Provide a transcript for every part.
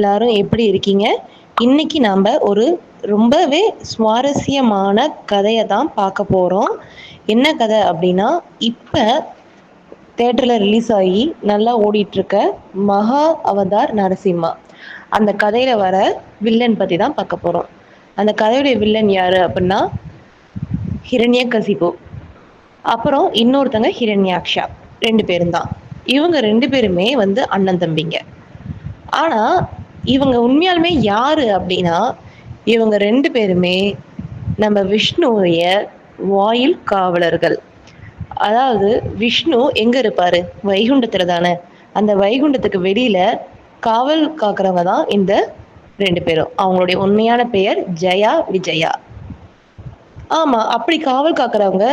எல்லாரும் எப்படி இருக்கீங்க? இன்னைக்கு நாம ஒரு ரொம்பவே சுவாரஸ்யமான கதைய தான் பார்க்க போறோம். என்ன கதை அப்படின்னா, இப்ப தியேட்டர்ல ரிலீஸ் ஆகி நல்லா ஓடிட்டு இருக்க மகா அவதார் நரசிம்மா. அந்த கதையில வர வில்லன் பத்தி தான் பார்க்க போறோம். அந்த கதையுடைய வில்லன் யாரு அப்படின்னா, ஹிரண்யகசிபு. அப்புறம் இன்னொருத்தங்க ஹிரண்யாக்ஷா. 2 பேரும் தான். இவங்க 2 பேருமே அண்ணன் தம்பிங்க. ஆனா, இவங்க உண்மையாலுமே யாரு அப்படின்னா, இவங்க 2 பேருமே நம்ம விஷ்ணுவுடைய வாயில் காவலர்கள். அதாவது விஷ்ணு எங்க இருப்பாரு? வைகுண்டத்துல தானே. அந்த வைகுண்டத்துக்கு வெளியில காவல் காக்குறவங்க தான் இந்த 2 பேரும். அவங்களுடைய உண்மையான பெயர் ஜெயா, விஜயா. ஆமா, அப்படி காவல் காக்குறவங்க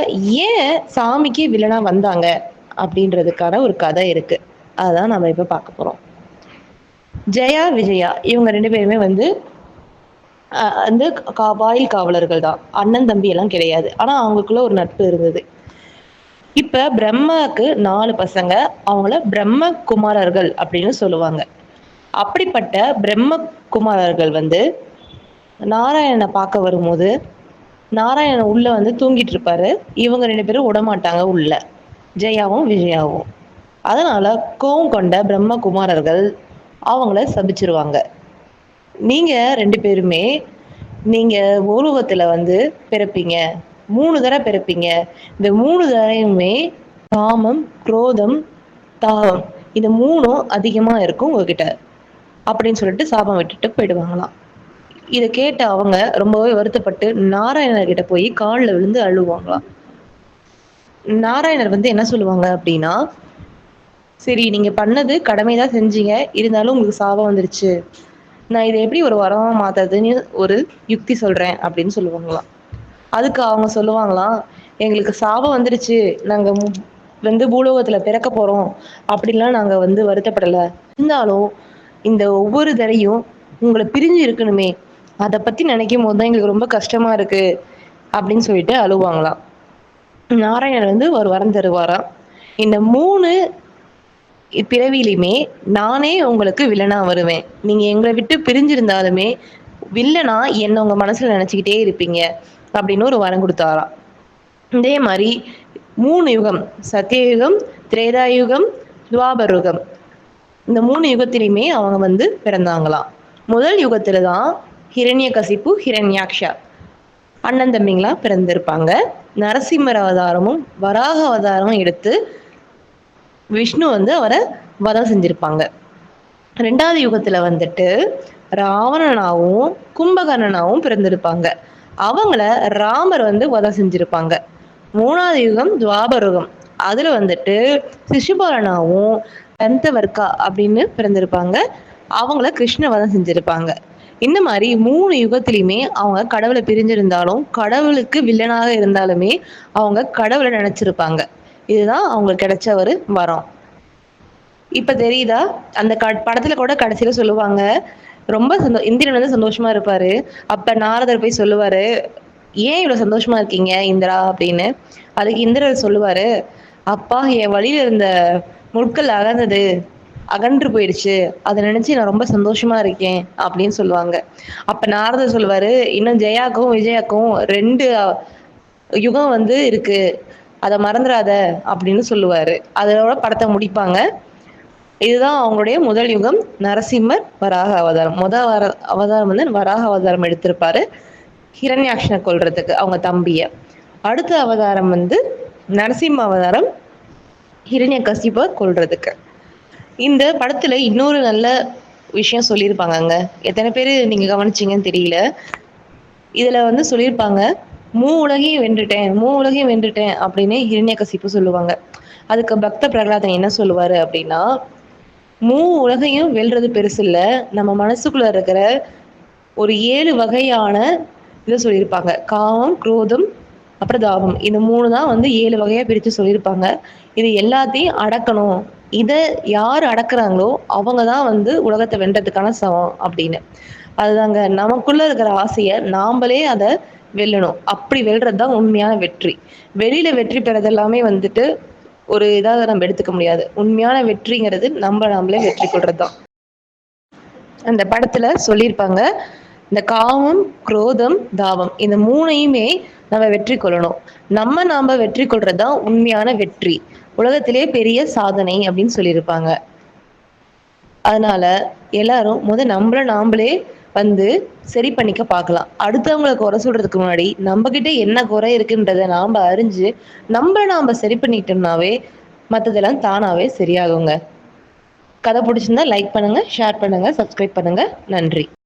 ஏன் சாமிக்கு வில்லனா வந்தாங்க? அப்படின்றதுக்கான ஒரு கதை இருக்கு. அதான் நம்ம இப்ப பார்க்க போறோம். ஜெயா, விஜயா இவங்க 2 பேருமே வந்து வாயில் காவலர்கள் தான். அண்ணன் தம்பி எல்லாம் கிடையாது. ஆனா அவங்களுக்குள்ள ஒரு நட்பு இருந்தது. இப்ப பிரம்மாக்கு 4 பசங்க. அவங்கள பிரம்ம குமாரர்கள் அப்படின்னு சொல்லுவாங்க. அப்படிப்பட்ட பிரம்ம குமாரர்கள் நாராயணனை பார்க்க வரும்போது, நாராயணன் உள்ள தூங்கிட்டு இருப்பாரு. இவங்க 2 பேரும் விடமாட்டாங்க உள்ள. ஜெயாவும், விஜயாவும். அதனால கோவம் கொண்ட பிரம்ம குமாரர்கள் அவங்கள சபிச்சிருவாங்க. நீங்க 2 பேருமே நீங்க பூலோகத்துல பிறப்பீங்க. 3 தடவை பிறப்பீங்க. இந்த 3 தடவையுமே காமம், குரோதம், தாகம் இந்த 3ம் அதிகமா இருக்கும் உங்ககிட்ட அப்படின்னு சொல்லிட்டு சாபம் விட்டுட்டு போயிடுவாங்களாம். இதை கேட்ட அவங்க ரொம்பவே வருத்தப்பட்டு நாராயணர் கிட்ட போய் காலில் விழுந்து அழுவாங்களாம். நாராயணர் என்ன சொல்லுவாங்க அப்படின்னா, சரி நீங்க பண்ணது கடமைதான் செஞ்சீங்க, இருந்தாலும் உங்களுக்கு சாபம் வந்துருச்சு. நான் இதை எப்படி ஒரு வரமா மாத்துறதுன்னு ஒரு யுக்தி சொல்றேன் அப்படின்னு சொல்லுவாங்களாம். அதுக்கு அவங்க சொல்லுவாங்களாம், எங்களுக்கு சாபம் வந்துருச்சு, நாங்க பூலோகத்துல பிறக்க போறோம் அப்படின்லாம் நாங்க வருத்தப்படல. இருந்தாலும் இந்த ஒவ்வொரு தடையும் உங்களை பிரிஞ்சு இருக்கணுமே, அதை பத்தி நினைக்கும் போது தான் எங்களுக்கு ரொம்ப கஷ்டமா இருக்கு அப்படின்னு சொல்லிட்டு அழுவாங்களாம். நாராயணர் ஒரு வரம் தருவாராம். இந்த 3 பிறவியிலுமே நானே உங்களுக்கு வில்லனா வருவேன். நீங்க எங்களை விட்டு பிரிஞ்சிருந்தாலுமே வில்லனா என்ன உங்க மனசுல நினைச்சுக்கிட்டே இருப்பீங்க அப்படின்னு ஒரு வரம் கொடுத்தாராம். இதே மாதிரி 3 யுகம், சத்தியயுகம், திரேதாயுகம், துவாபர யுகம், இந்த 3 யுகத்திலுமே அவங்க பிறந்தாங்களாம். முதல் யுகத்துல தான் ஹிரண்யகசிப்பு, ஹிரண்யாக்ஷா அண்ணன் தம்பிங்களா பிறந்திருப்பாங்க. நரசிம்மர் அவதாரமும் வராக அவதாரமும் எடுத்து விஷ்ணு அவரை வதம் செஞ்சிருப்பாங்க. 2வது யுகத்துல ராவணனாவும் கும்பகர்ணனாவும் பிறந்திருப்பாங்க. அவங்கள ராமர் வதம் செஞ்சிருப்பாங்க. 3வது யுகம் துவாபர யுகம். அதுல சிசுபாலனாவும் தந்தவர்க்கா அப்படின்னு பிறந்திருப்பாங்க. அவங்கள கிருஷ்ண வதம் செஞ்சிருப்பாங்க. இந்த மாதிரி 3 யுகத்திலையுமே அவங்க கடவுளை பிரிஞ்சிருந்தாலும், கடவுளுக்கு வில்லனாக இருந்தாலுமே அவங்க கடவுளை நினைச்சிருப்பாங்க. இதுதான் அவங்களுக்கு கிடைச்ச ஒரு வரம். இப்ப தெரியுதா? அந்த படத்துல கூட கடைசியில சொல்லுவாங்க, ரொம்ப இந்திரன் சந்தோஷமா இருப்பாரு. அப்ப நாரதர் போய் சொல்லுவாரு, ஏன் இவ்வளவு சந்தோஷமா இருக்கீங்க இந்திரா அப்படின்னு. அதுக்கு இந்திரர் சொல்லுவாரு, அப்பா என் வழியில இருந்த முட்கள் அகன்று போயிடுச்சு, அதை நினைச்சு நான் ரொம்ப சந்தோஷமா இருக்கேன் அப்படின்னு சொல்லுவாங்க. அப்ப நாரதர் சொல்லுவாரு, இன்னும் ஜெயாக்கும் விஜயாக்கும் 2 யுகம் இருக்கு, அதை மறந்துடாத அப்படின்னு சொல்லுவாரு. அதோட படத்தை முடிப்பாங்க. இதுதான் அவங்களுடைய முதல் யுகம். நரசிம்மர் வராக அவதாரம். அவதாரம் வராக அவதாரம் எடுத்திருப்பாரு, ஹிரண்யாக்ஷனை கொல்றதுக்கு அவங்க தம்பிய. அடுத்த அவதாரம் நரசிம்ம அவதாரம், ஹிரண்யகசிப கொல்றதுக்கு. இந்த படத்துல இன்னொரு நல்ல விஷயம் சொல்லியிருப்பாங்கங்க. எத்தனை பேரு நீங்க கவனிச்சீங்கன்னு தெரியல. இதுல சொல்லியிருப்பாங்க, உலகையும் வென்றுட்டேன் அப்படின்னு ஹிரண்யகசிப்பு சொல்லுவாங்க. அதுக்கு பக்த பிரகலாதன் என்ன சொல்லுவாரு அப்படின்னா, உலகையும் வெல்றது பெருசு இல்ல, நம்ம மனசுக்குள்ள இருக்கிற ஒரு 7 வகையான இதை சொல்லியிருப்பாங்க. காமம், குரோதம், அப்புறம் தாபம். இந்த 3 தான் 7 வகையா பிரிச்சு சொல்லியிருப்பாங்க. இது எல்லாத்தையும் அடக்கணும். இதை யார் அடக்குறாங்களோ அவங்க தான் உலகத்தை வென்றதுக்கான சமம் அப்படின்னு. அதுதாங்க, நமக்குள்ள இருக்கிற ஆசையை நாமளே அதை வெல்லணும். அப்படி வெல்றது தான் உண்மையான வெற்றி. வெளியில வெற்றி பெறது எல்லாமே ஒரு இதாக நம்ம எடுத்துக்க முடியாது. உண்மையான வெற்றிங்கிறது நம்மளே வெற்றி கொள்றது தான். அந்த படத்துல சொல்லியிருப்பாங்க, இந்த காமம், குரோதம், தாபம் இந்த 3யுமே நம்ம வெற்றி கொள்ளணும். நாம வெற்றி கொள்றது தான் உண்மையான வெற்றி. உலகத்திலேயே பெரிய சாதனை அப்படின்னு சொல்லியிருப்பாங்க. அதனால எல்லாரும் நம்மள நாமளே வந்து சரி பண்ணிக்க பார்க்கலாம். அடுத்தவங்கள குறை சொல்றதுக்கு முன்னாடி நம்மகிட்ட என்ன குறை இருக்குன்றத நாம அறிஞ்சு, நாம சரி பண்ணிக்கிட்டோம்னாவே மத்ததெல்லாம் தானாவே சரியாகுங்க. கதை பிடிச்சிருந்தா லைக் பண்ணுங்க, ஷேர் பண்ணுங்க, சப்ஸ்கிரைப் பண்ணுங்க. நன்றி.